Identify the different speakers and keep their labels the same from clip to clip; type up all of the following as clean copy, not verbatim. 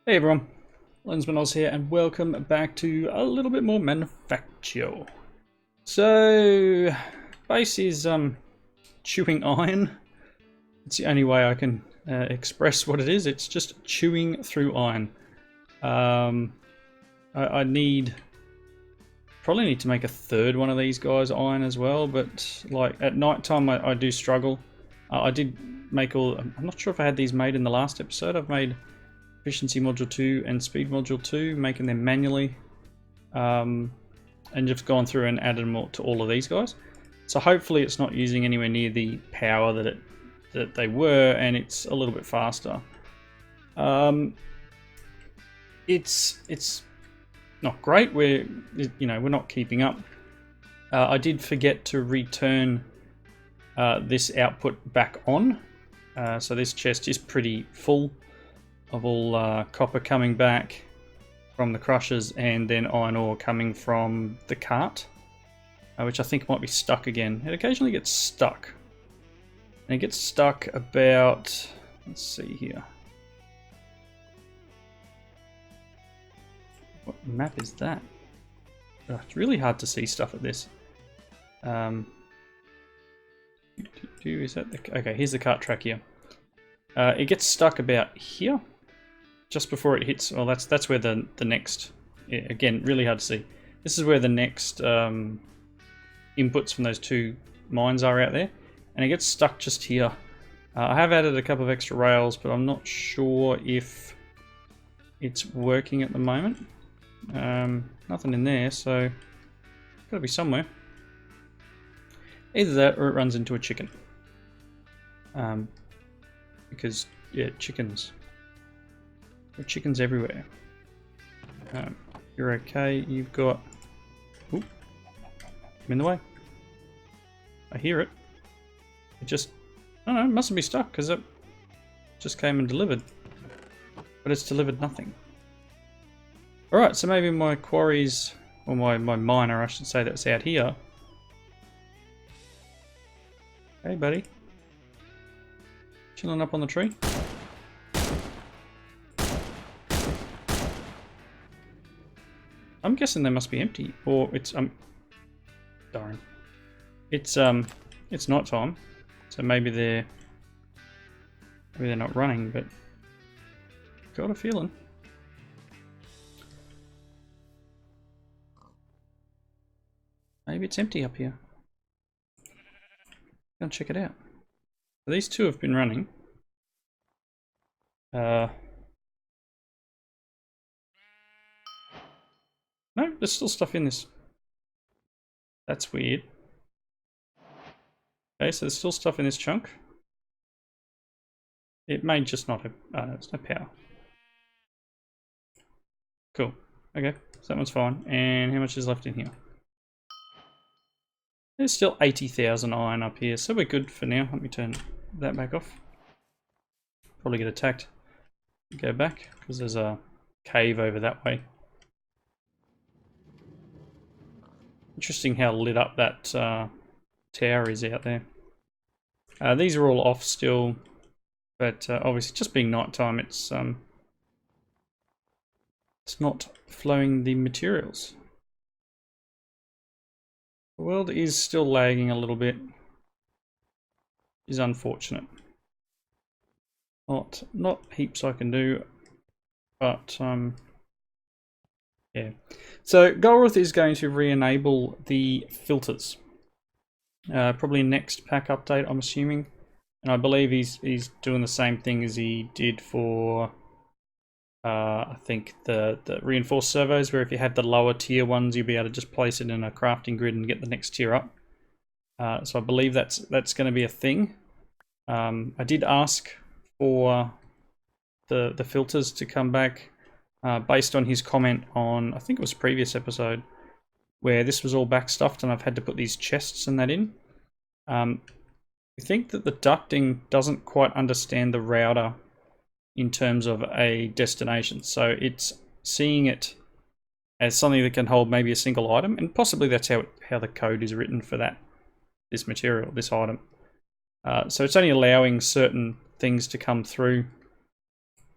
Speaker 1: Hey everyone, Lensmanoz here and welcome back to a little bit more Manufactio. So, base is chewing iron. It's the only way I can express what it is. It's just chewing through iron. I probably need to make a third one of these guys iron as well, but like at night time I do struggle. I did make I'm not sure if I had these made in the last episode. I've made efficiency module 2 and speed module 2, making them manually, and just gone through and added them to all of these guys. So hopefully it's not using anywhere near the power that they were, and it's a little bit faster. It's not great. We're not keeping up. I did forget to return this output back on, so this chest is pretty full of all copper coming back from the crushers, and then iron ore coming from the cart, which I think might be stuck again. It occasionally gets stuck. And it gets stuck about, let's see here. What map is that? Oh, it's really hard to see stuff at this. Is that the, okay, here's the cart track here. It gets stuck about here. Just before it hits, well, that's where the next, again, really hard to see. This is where the next inputs from those two mines are out there, and it gets stuck just here. I have added a couple of extra rails, but I'm not sure if it's working at the moment. Nothing in there, so it's got to be somewhere. Either that, or it runs into a chicken. Because yeah, chickens. There are chickens everywhere. You're okay. You've got... Oop. I'm in the way. I hear it. It just... I don't know, it mustn't be stuck because it just came and delivered. But it's delivered nothing. Alright, so maybe my quarries, or my miner, I should say, that's out here. Hey, buddy. Chilling up on the tree. I'm guessing they must be empty, or it's darn. It's night time, so maybe they're not running, but got a feeling. Maybe it's empty up here. Go check it out. So these two have been running. No, there's still stuff in this. That's weird. Okay, so there's still stuff in this chunk. It may just not have... there's no power. Cool. Okay, so that one's fine. And how much is left in here? There's still 80,000 iron up here, so we're good for now. Let me turn that back off. Probably get attacked. Go back, because there's a cave over that way. Interesting how lit up that tower is out there. These are all off still, but obviously just being nighttime, it's not flowing the materials. The world is still lagging a little bit. Is unfortunate. Not heaps I can do, but yeah. So Golrith is going to re-enable the filters. Probably next pack update, I'm assuming. And I believe he's doing the same thing as he did for I think the reinforced servos, where if you had the lower tier ones, you'd be able to just place it in a crafting grid and get the next tier up. So I believe that's going to be a thing. I did ask for the filters to come back. Based on his comment on, I think it was a previous episode, where this was all backstuffed and I've had to put these chests and that in. I think that the ducting doesn't quite understand the router in terms of a destination. So it's seeing it as something that can hold maybe a single item, and possibly that's how the code is written for this material, this item. So it's only allowing certain things to come through.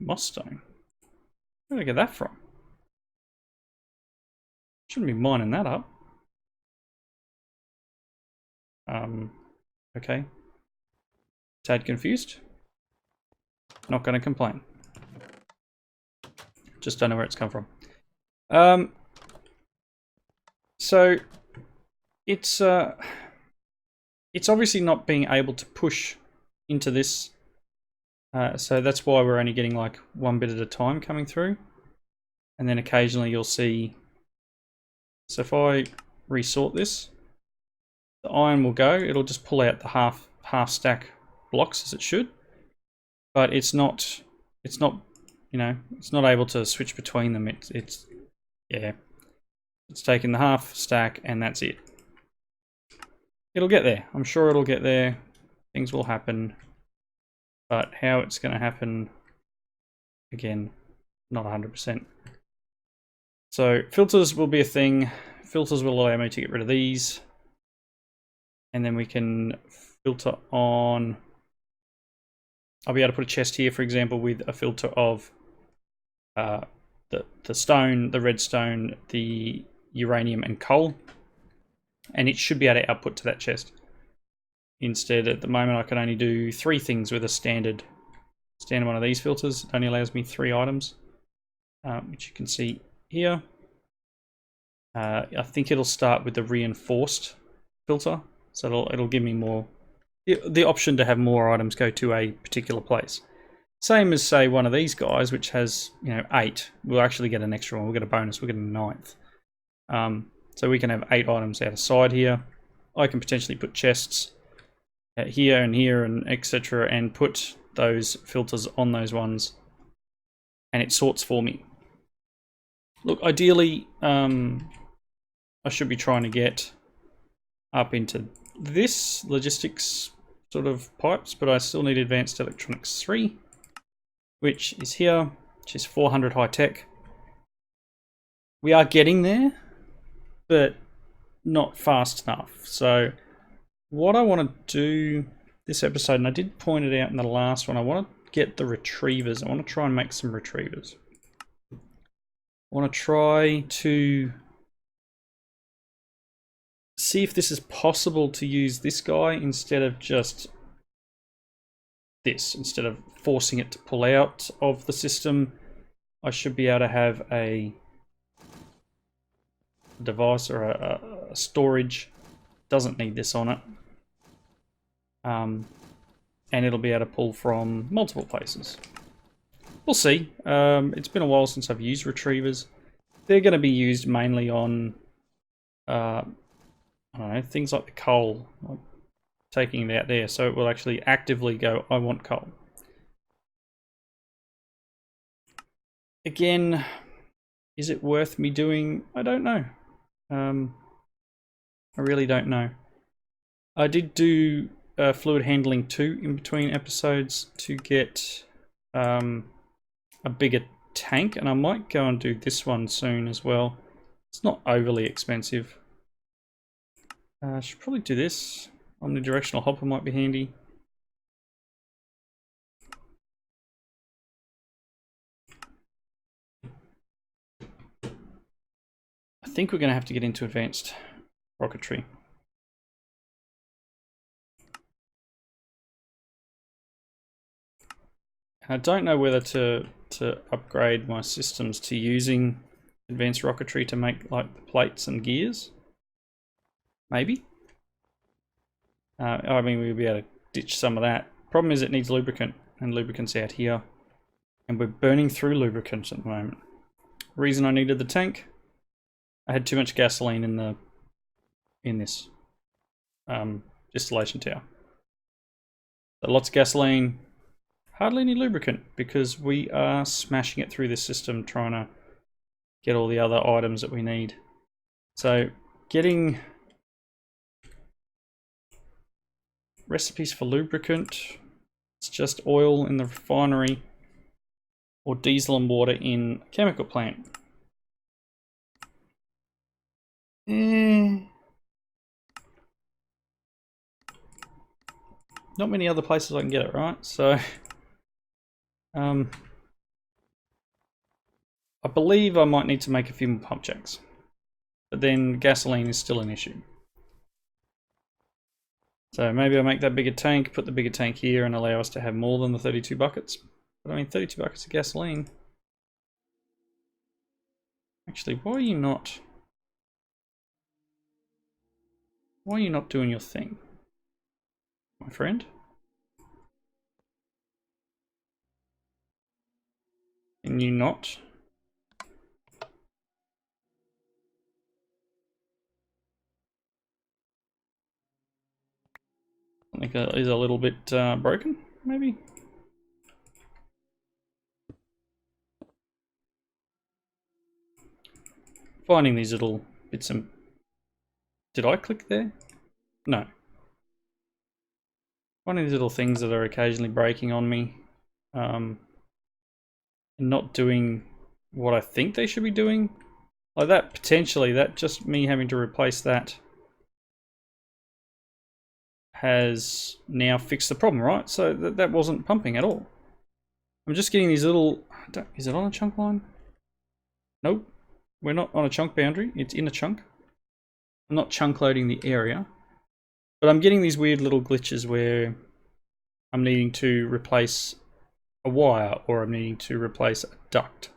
Speaker 1: Moss stone. Where did I get that from? Shouldn't be mining that up. Okay. Tad confused. Not going to complain. Just don't know where it's come from. So it's obviously not being able to push into this. So that's why we're only getting like one bit at a time coming through. And then occasionally you'll see. So if I resort this, the iron will go. It'll just pull out the half stack blocks as it should. But it's not, you know, it's not able to switch between them. It's taking the half stack and that's it. It'll get there. I'm sure it'll get there. Things will happen. But how it's going to happen, again, not 100%. So filters will be a thing. Filters will allow me to get rid of these. And then we can filter on... I'll be able to put a chest here, for example, with a filter of the stone, the redstone, the uranium and coal. And it should be able to output to that chest. Instead, at the moment, I can only do 3 things with a standard one of these filters. It only allows me 3 items, which you can see here. I think it'll start with the reinforced filter, so it'll give me more, the option to have more items go to a particular place. Same as, say, one of these guys, which has, you know, 8. We'll actually get an extra one. We'll get a bonus. We'll get a 9th. So we can have 8 items out of side here. I can potentially put chests here and etc. and put those filters on those ones, and it sorts for me. Look, ideally, I should be trying to get up into this logistics sort of pipes, but I still need advanced electronics 3, which is here, which is 400 high tech. We are getting there, but not fast enough. So what I want to do this episode, and I did point it out in the last one, I want to get the retrievers. I want to try and make some retrievers. I want to try to see if this is possible to use this guy instead of just this. Instead of forcing it to pull out of the system, I should be able to have a device or a storage. Doesn't need this on it. And it'll be able to pull from multiple places. We'll see. It's been a while since I've used retrievers. They're going to be used mainly on, I don't know, things like the coal, like taking it out there, so it will actually actively go, I want coal. Again, is it worth me doing? I don't know. I really don't know. I did do fluid handling 2 in between episodes to get a bigger tank, and I might go and do this one soon as well. It's not overly expensive. I should probably do this. Omnidirectional hopper might be handy. I think we're going to have to get into advanced rocketry. I don't know whether to upgrade my systems to using advanced rocketry to make like the plates and gears. Maybe. I mean, we'll be able to ditch some of that. Problem is it needs lubricant, and lubricant's out here. And we're burning through lubricants at the moment. Reason I needed the tank, I had too much gasoline in this distillation tower. So lots of gasoline, hardly any lubricant, because we are smashing it through this system trying to get all the other items that we need. So getting recipes for lubricant, it's just oil in the refinery or diesel and water in a chemical plant. Not many other places I can get it, right? So I believe I might need to make a few more pump jacks. But then gasoline is still an issue. So maybe I'll make that bigger tank, put the bigger tank here and allow us to have more than the 32 buckets. But I mean, 32 buckets of gasoline. Actually, why are you not doing your thing, my friend? Can you not? I think that is a little bit broken, maybe. Finding these little bits and... Did I click there? No. Finding these little things that are occasionally breaking on me. And not doing what I think they should be doing. Like that, potentially, that just me having to replace that has now fixed the problem, right? So that wasn't pumping at all. I'm just getting these little... Is it on a chunk line? Nope. We're not on a chunk boundary. It's in a chunk. I'm not chunk loading the area. But I'm getting these weird little glitches where I'm needing to replace a wire or I'm needing to replace a duct.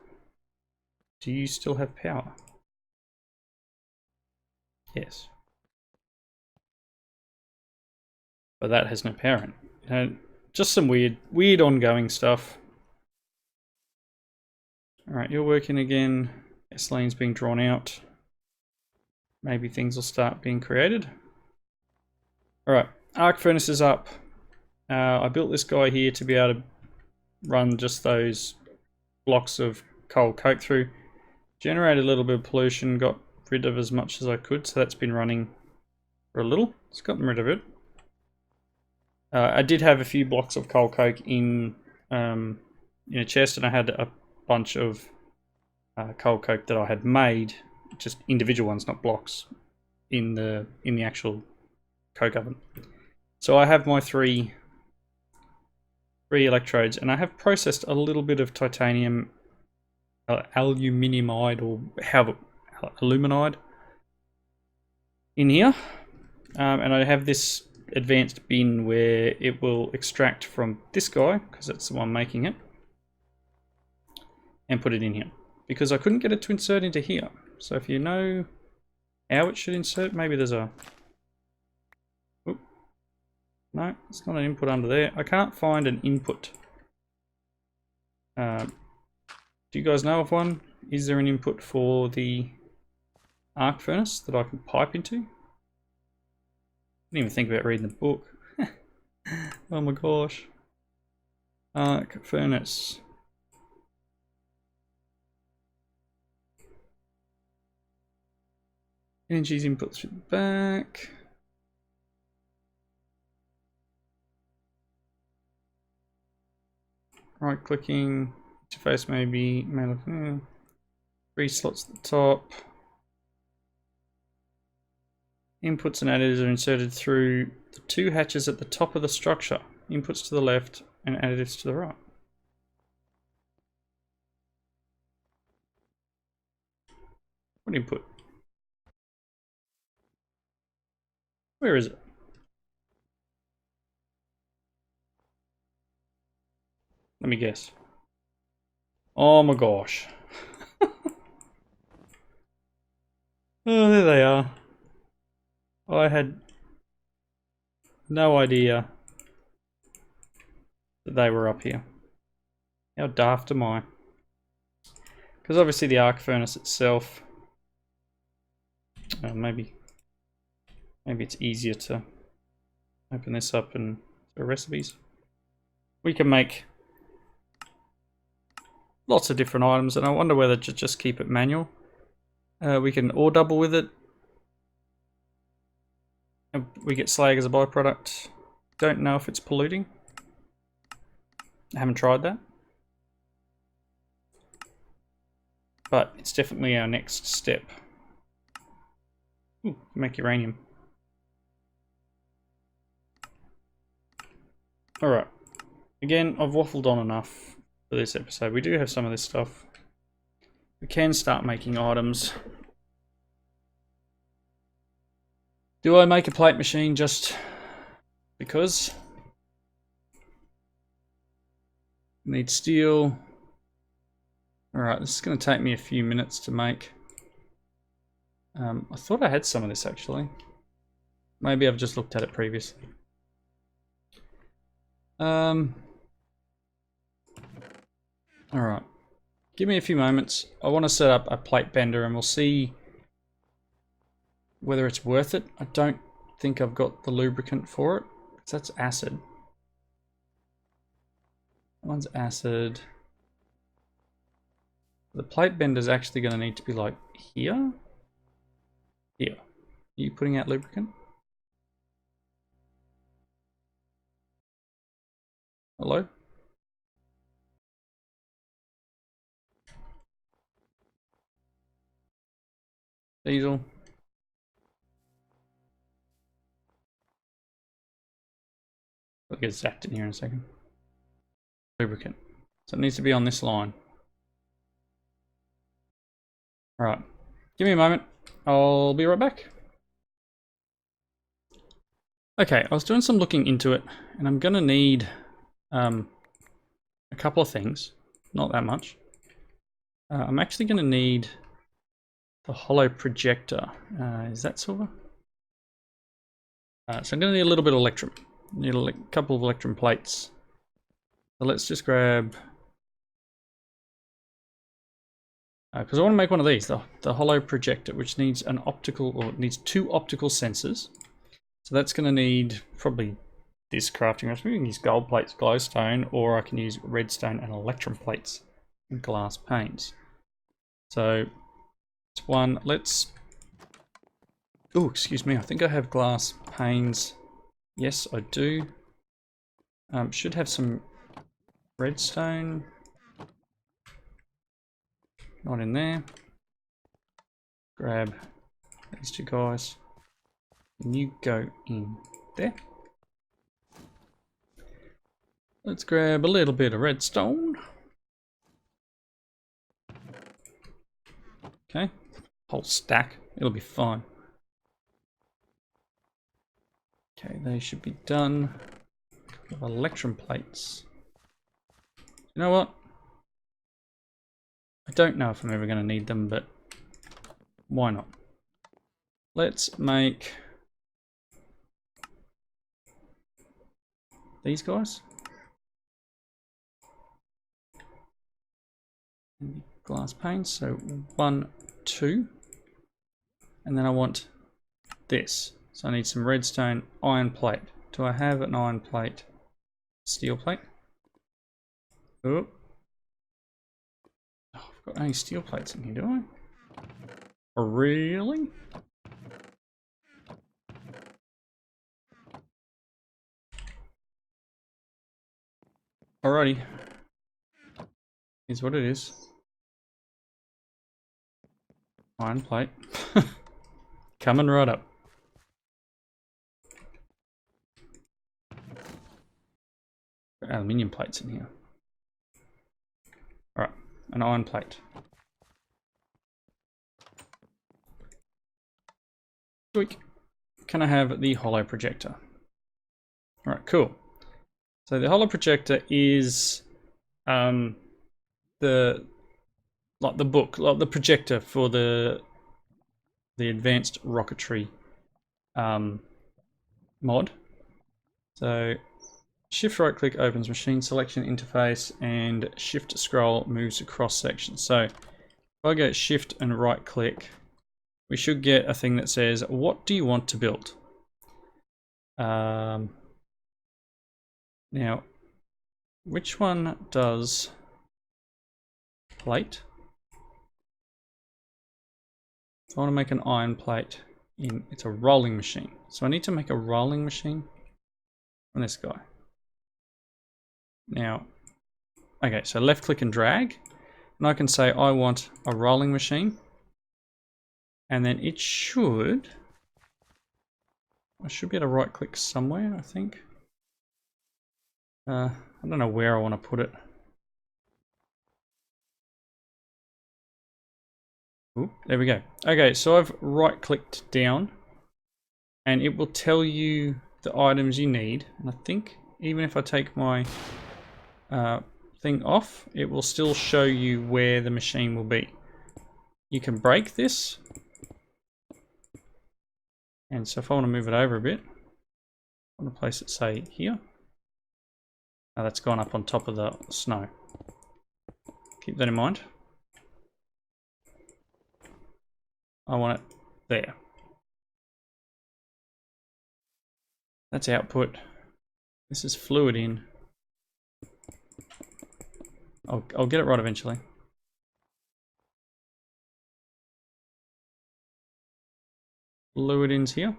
Speaker 1: Do you still have power? Yes. But that has no power in it. Just some weird ongoing stuff. Alright, you're working again. Gasoline's being drawn out. Maybe things will start being created. Alright, arc furnace is up. I built this guy here to be able to run just those blocks of coal coke through. Generated a little bit of pollution, got rid of as much as I could, so that's been running for a little. It's gotten rid of it. I did have a few blocks of coal coke in a chest, and I had a bunch of coal coke that I had made, just individual ones, not blocks, in the actual coke oven. So I have my three electrodes, and I have processed a little bit of titanium aluminiumide, or aluminide in here, and I have this advanced bin where it will extract from this guy, because that's the one making it, and put it in here, because I couldn't get it to insert into here. So if you know how it should insert, maybe there's a... Oop. No, it's not an input under there. I can't find an input. Do you guys know of one? Is there an input for the arc furnace that I can pipe into? I didn't even think about reading the book. Oh my gosh. Arc furnace. Energy's input through the back. Right clicking. Interface maybe. 3 slots at the top. Inputs and additives are inserted through the 2 hatches at the top of the structure. Inputs to the left and additives to the right. What input? Where is it? Let me guess. Oh my gosh. Oh, there they are. I had no idea that they were up here. How daft am I? Because obviously the arc furnace itself, maybe it's easier to open this up and the recipes. We can make lots of different items, and I wonder whether to just keep it manual. We can ore double with it. We get slag as a byproduct. Don't know if it's polluting. I haven't tried that. But it's definitely our next step. Ooh, make uranium. Alright. Again, I've waffled on enough for this episode. We do have some of this stuff. We can start making items. Do I make a plate machine just because? Need steel. Alright, this is going to take me a few minutes to make. I thought I had some of this actually. Maybe I've just looked at it previously. Alright. Give me a few moments. I want to set up a plate bender and we'll see whether it's worth it. I don't think I've got the lubricant for it. That's acid. One's acid. The plate bender is actually going to need to be like here. Here. Are you putting out lubricant? Hello? Diesel. I'll get zapped in here in a second. Lubricant. So it needs to be on this line. Alright. Give me a moment. I'll be right back. Okay, I was doing some looking into it, and I'm going to need a couple of things. Not that much. I'm actually going to need the hollow projector. Is that silver? So I'm going to need a little bit of electrum. Need a couple of electrum plates. So let's just grab... because I want to make one of these, the hollow projector, which needs an optical, or it needs 2 optical sensors. So that's going to need probably this crafting recipe. We can use gold plates, glowstone, or I can use redstone and electrum plates and glass panes. So it's one. Let's... Oh, excuse me. I think I have glass panes. Yes, I do. Should have some redstone. Not in there. Grab these 2 guys. And you go in there. Let's grab a little bit of redstone. Okay. Whole stack. It'll be fine. Okay, they should be done. A couple of electrum plates. You know what? I don't know if I'm ever going to need them, but why not? Let's make these guys. Glass panes, so 1, 2. And then I want this. So I need some redstone iron plate. Do I have an iron plate? Steel plate? Oh. Oh, I've got only steel plates in here, do I? Oh, really? Alrighty. Here's what it is. Iron plate. Coming right up. Aluminium plates in here. Alright, an iron plate. Sweet. Can I have the hollow projector? Alright, cool. So the hollow projector is the book, like the projector for the advanced rocketry mod. So shift right click opens machine selection interface and shift scroll moves across sections. So if I go shift and right click, we should get a thing that says, what do you want to build? Now, which one does plate? So I want to make an iron plate. It's a rolling machine. So I need to make a rolling machine on this guy. Now, okay, so left click and drag. And I can say I want a rolling machine. And then it should... I should be able to right click somewhere, I think. I don't know where I want to put it. Ooh, there we go. Okay, so I've right-clicked down, and it will tell you the items you need. And I think even if I take my thing off, it will still show you where the machine will be. You can break this. And so if I want to move it over a bit, I want to place it, say, here. Now that's gone up on top of the snow. Keep that in mind. I want it there. That's output. This is fluid in. I'll get it right eventually. Fluid in's here.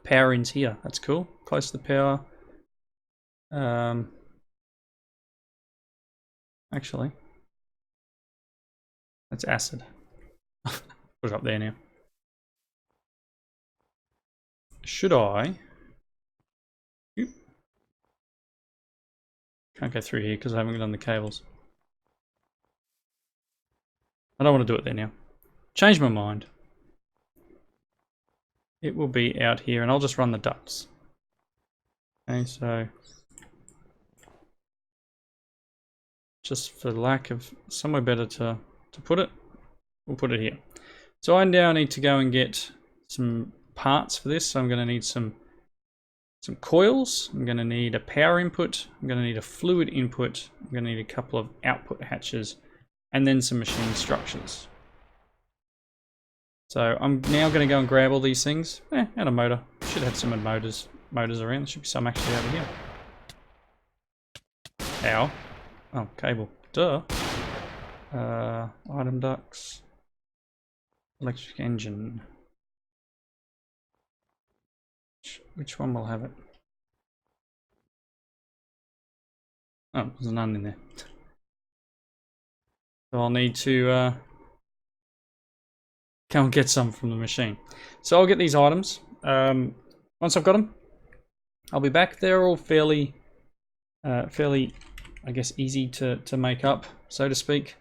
Speaker 1: Power in's here. That's cool. Close to the power. Actually, that's acid. Put it up there now. Should I? Oop. Can't go through here because I haven't done the cables. I don't want to do it there now. Change my mind. It will be out here, and I'll just run the ducts. Okay, so just for lack of somewhere better to put it, we'll put it here. So I now need to go and get some parts for this. So I'm going to need some coils. I'm going to need a power input. I'm going to need a fluid input. I'm going to need a couple of output hatches, and then some machine structures. So I'm now going to go and grab all these things. And a motor. Should have some motors around. There should be some actually over here. Ow. Oh, cable. Duh. Item ducts. Electric engine. Which one will have it? Oh, there's none in there. So I'll need to go and get some from the machine. So I'll get these items. Once I've got them, I'll be back. They're all fairly, I guess, easy to make up, so to speak.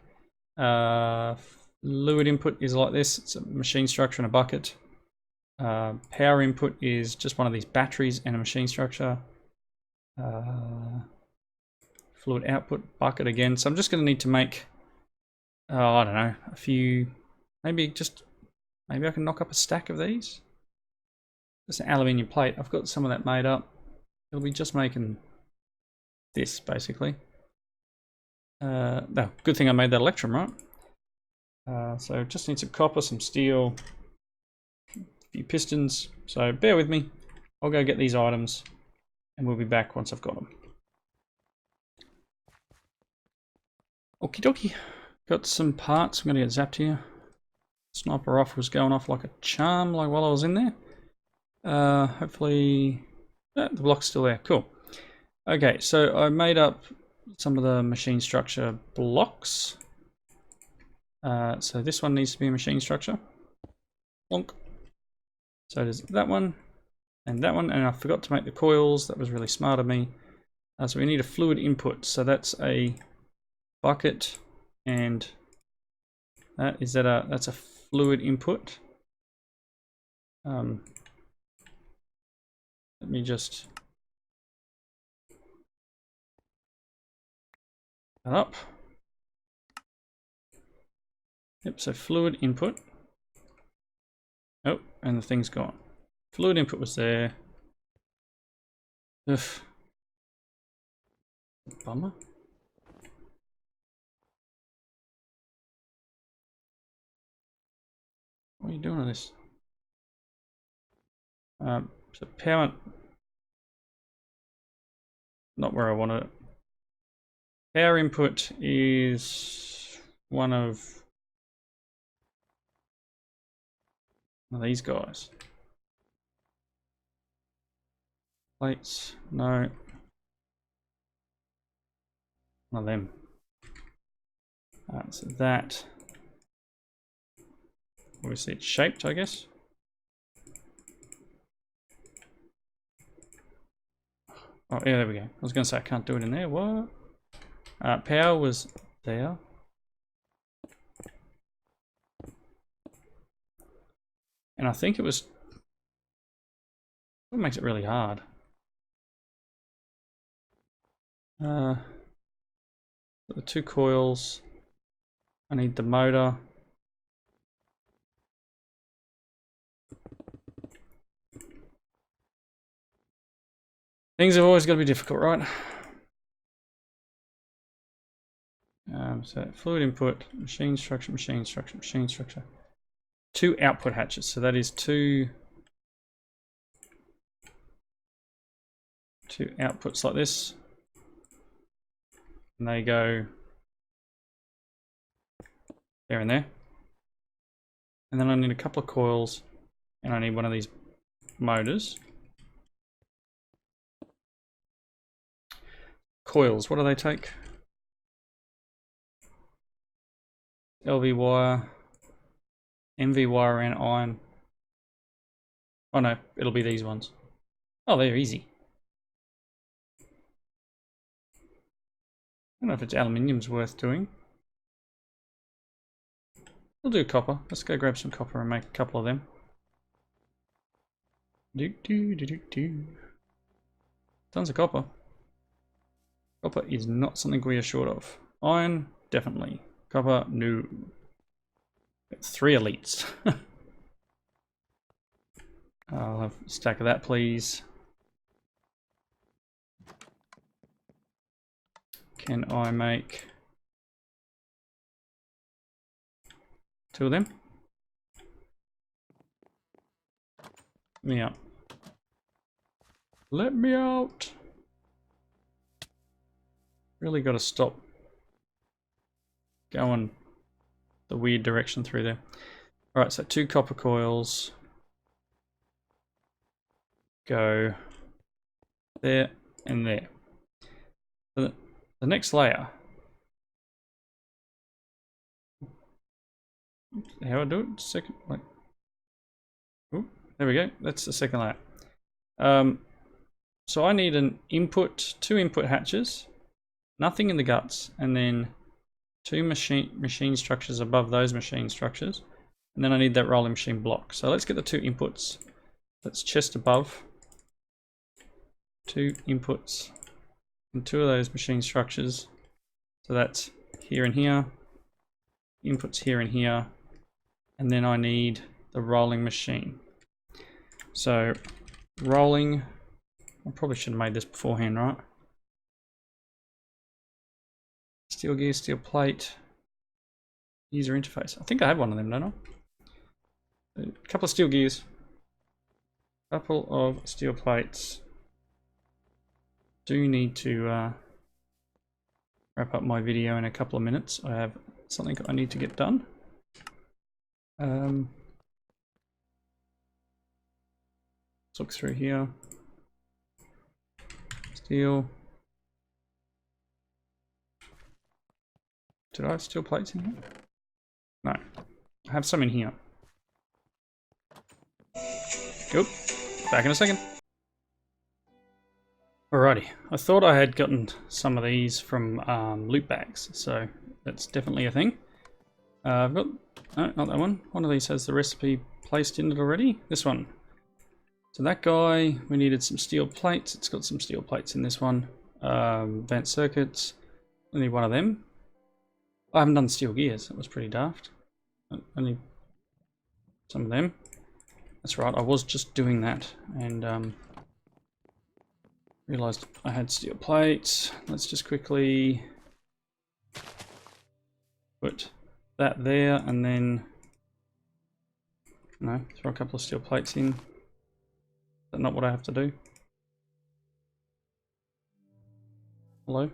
Speaker 1: Fluid input is like this. It's a machine structure and a bucket. Power input is just one of these batteries and a machine structure. Fluid output, bucket again. So I'm just going to need to make, I don't know, a few, maybe I can knock up a stack of these. Just an aluminium plate. I've got some of that made up. It'll be just making this, basically. No, good thing I made that electrum, right? So just need some copper, some steel, a few pistons. So bear with me. I'll go get these items, and we'll be back once I've got them. Okie dokie. Got some parts. I'm going to get zapped here. Sniper rifle was going off like a charm, like while I was in there. Hopefully, the block's still there. Cool. Okay, so I made up some of the machine structure blocks. So this one needs to be a machine structure. Plonk. So there's that one and that one, and I forgot to make the coils. That was really smart of me. So we need a fluid input. So that's a bucket, and that's a fluid input. Let me just that up. Yep, so fluid input. Oh, and the thing's gone. Fluid input was there. Ugh. Bummer. What are you doing with this? So power, not where I want it. Power input is one of these guys. Plates, no. One of them. So that, obviously it's shaped, I guess. Oh yeah, there we go. I was going to say I can't do it in there. What? Power was there. And I think it was... What makes it really hard? The 2 coils. I need the motor. Things have always got to be difficult, right? So fluid input, machine structure, machine structure, machine structure. 2 output hatches. So that is 2 outputs like this. And they go there and there. And then I need a couple of coils, and I need one of these motors. Coils, what do they take? LV wire, MV wire and iron. Oh no, it'll be these ones. Oh, they're easy. I don't know if it's aluminium's worth doing. We'll do copper. Let's go grab some copper and make a couple of them. Tons of copper. Copper is not something we are short of. Iron, definitely. Copper, no. 3 elites. I'll have a stack of that, please. Can I make 2 of them? Let me out. Let me out. Really got to stop going the weird direction through there. Alright, so 2 copper coils go there and there. The next layer. How do I do it? Second, like, ooh, there we go. That's the second layer. So I need an input, 2 input hatches, nothing in the guts, and then 2 machine structures above those machine structures, and then I need that rolling machine block. So let's get the 2 inputs. That's chest above, 2 inputs, and 2 of those machine structures. So that's here and here, inputs here and here, and then I need the rolling machine. So rolling, I probably should have made this beforehand, right? Steel gear, steel plate, user interface. I think I had one of them, don't I? A couple of steel gears, couple of steel plates. Do need to wrap up my video in a couple of minutes. I have something I need to get done. Let's look through here. Steel. Did I have steel plates in here? No. I have some in here. Oop. Back in a second. Alrighty. I thought I had gotten some of these from loot bags, so that's definitely a thing. I've got... No, not that one. One of these has the recipe placed in it already. This one. So that guy, we needed some steel plates. It's got some steel plates in this one. Advanced circuits. I need one of them. I haven't done steel gears. That was pretty daft. I need some of them. That's right. I was just doing that and realized I had steel plates. Let's just quickly put that there and then throw a couple of steel plates in. Is that not what I have to do? Hello?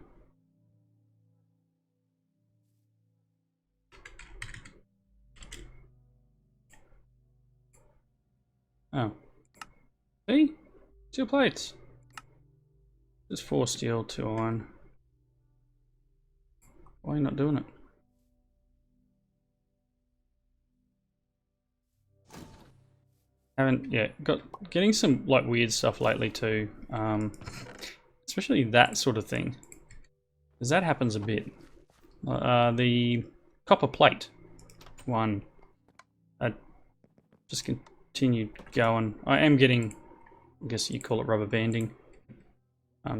Speaker 1: Oh. See? Steel plates. Just 4 steel, 2 iron. Why are you not doing it? Haven't getting some like weird stuff lately too. Especially that sort of thing. Because that happens a bit. The copper plate one. Just continue going. I am getting, I guess you call it rubber banding.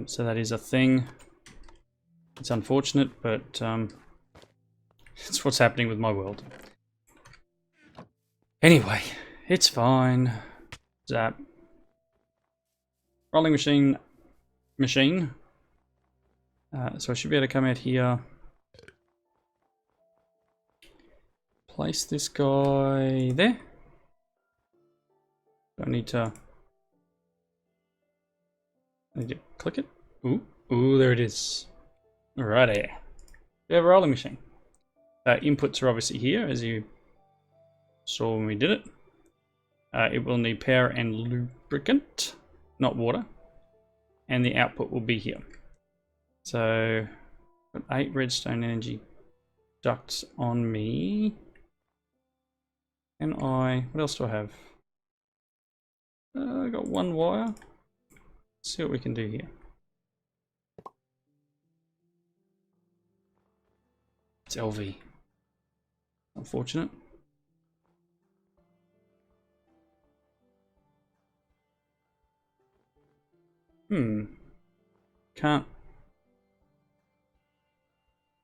Speaker 1: So that is a thing. It's unfortunate, but it's what's happening with my world. Anyway, it's fine. Zap. Rolling machine. So I should be able to come out here. Place this guy there. I need to click it. Ooh, there it is. Alrighty. We have a rolling machine. Inputs are obviously here, as you saw when we did it. It will need power and lubricant, not water. And the output will be here. So, got 8 redstone energy ducts on me. And what else do I have? I got 1 wire. Let's see what we can do here. It's LV. Unfortunate. Can't.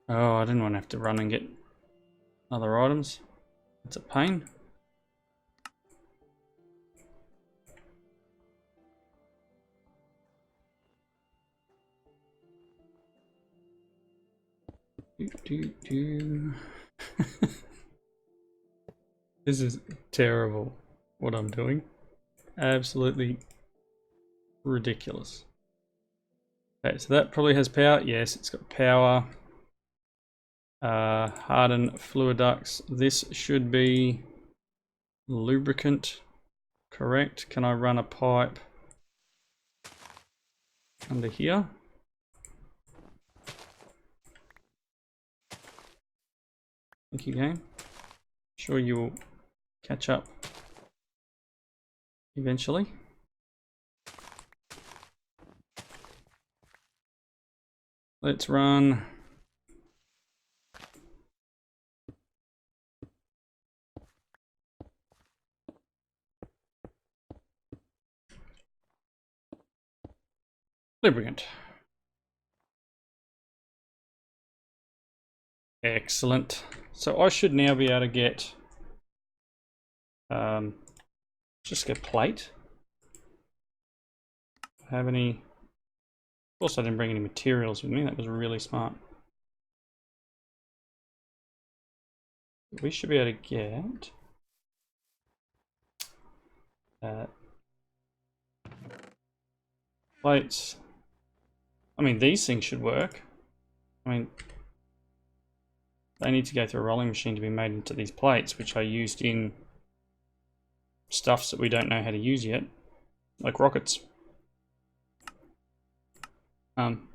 Speaker 1: Oh, I didn't want to have to run and get other items. It's a pain. This is terrible what I'm doing. Absolutely ridiculous. Okay, so that probably has power. Yes, it's got power. Harden fluid ducts. This should be lubricant. Correct. Can I run a pipe under here? Thank you, game. Sure you will catch up eventually. Let's run. Lubricant. Excellent. So I should now be able to get just get plate. Have any? Of course I didn't bring any materials with me. That was really smart. We should be able to get plates. I mean, these things should work. I mean, they need to go through a rolling machine to be made into these plates, which I used in stuffs that we don't know how to use yet, like rockets. I'm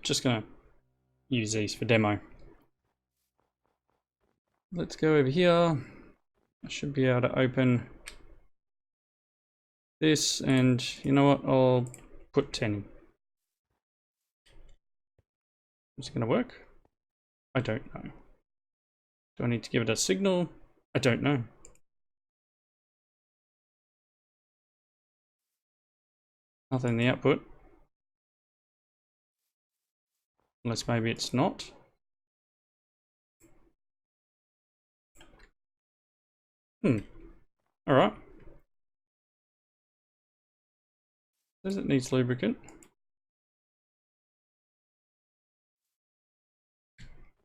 Speaker 1: just gonna use these for demo. Let's go over here. I should be able to open this, and you know what? I'll put 10 in. Is it gonna work? I don't know. Do I need to give it a signal? I don't know. Nothing in the output. Unless maybe it's not. Alright. Does it need lubricant?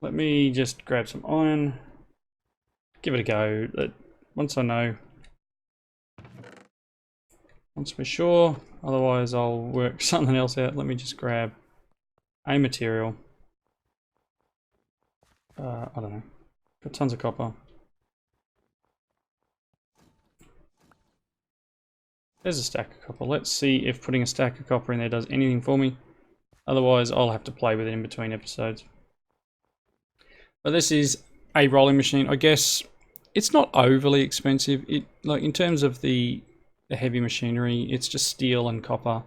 Speaker 1: Let me just grab some iron. Give it a go. Once I know. Once we're sure. Otherwise I'll work something else out. Let me just grab a material. I don't know. Got tons of copper. There's a stack of copper. Let's see if putting a stack of copper in there does anything for me. Otherwise, I'll have to play with it in between episodes. But this is a rolling machine. I guess it's not overly expensive. Like in terms of the heavy machinery, it's just steel and copper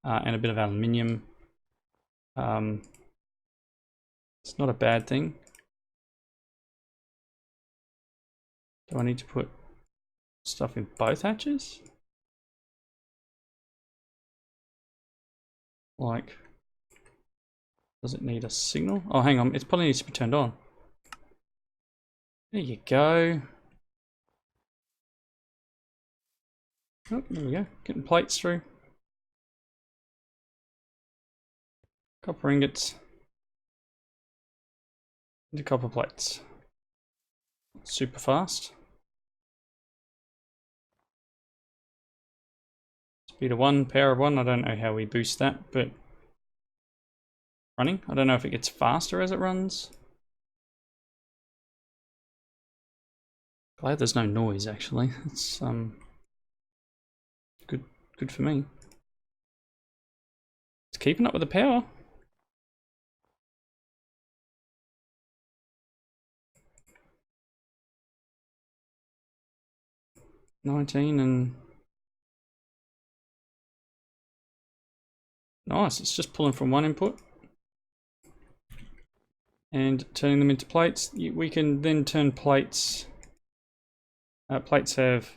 Speaker 1: and a bit of aluminium. It's not a bad thing. Do I need to put stuff in both hatches? Like, does it need a signal? Oh, hang on, it probably needs to be turned on. There you go. Oh, there we go, getting plates through. Copper ingots into copper plates. Super fast. Speed of 1, power of 1. I don't know how we boost that, but running. I don't know if it gets faster as it runs. Glad there's no noise actually. It's good for me. It's keeping up with the power. $19 and nice. It's just pulling from one input and turning them into plates. We can then turn plates. Plates have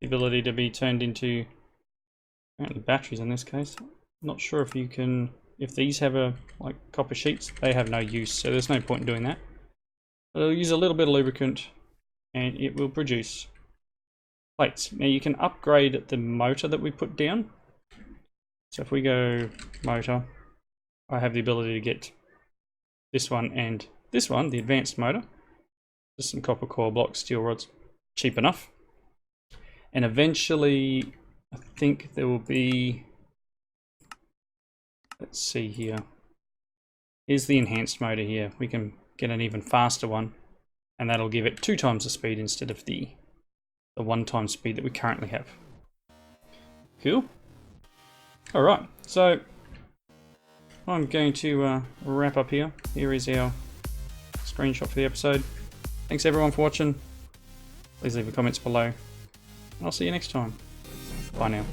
Speaker 1: the ability to be turned into batteries in this case. Not sure if you can. If these have like copper sheets, they have no use, so there's no point in doing that. But it'll use a little bit of lubricant, and it will produce plates. Now you can upgrade the motor that we put down. So if we go motor, I have the ability to get this one and this one, the advanced motor. Just some copper core blocks, steel rods, cheap enough. And eventually, I think there will be, let's see here. Here's the enhanced motor here. We can get an even faster one, and that'll give it 2 times the speed instead of the 1 time speed that we currently have. Cool. All right, so I'm going to wrap up here. Here is our screenshot for the episode. Thanks everyone for watching. Please leave your comments below. And I'll see you next time. Bye now.